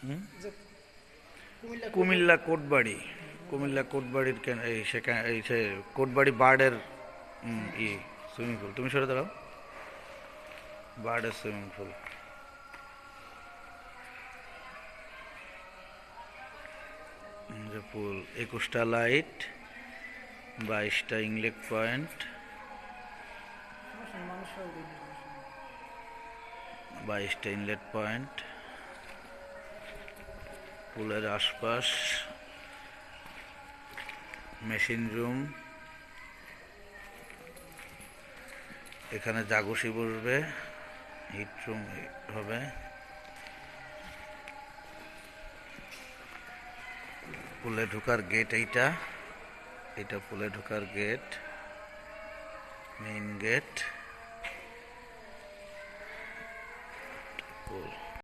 হুম? যে কুমিল্লা কোটবাড়ি। কুমিল্লা কোটবাড়ির এই সেখানে এই সে কোটবাড়ি বার্ডের সুইমিং পুল। তুমি সরে দাঁড়াও। বার্ডের সুইমিং পুল। যে পুল 21টা লাইট, 22টা ইংলেক পয়েন্ট, সমস্যা নেই, মানুষরাও দেখবে, সমস্যা নেই। 22টা ইনলেট পয়েন্ট, পুলের আশপাশ, মেশিন রুম, এখানে জাগুসি বসবে, হিট রুম হবে, পুলে ঢোকার গেট এইটা, এটা পুলে ঢোকার গেট, মেইন গেট।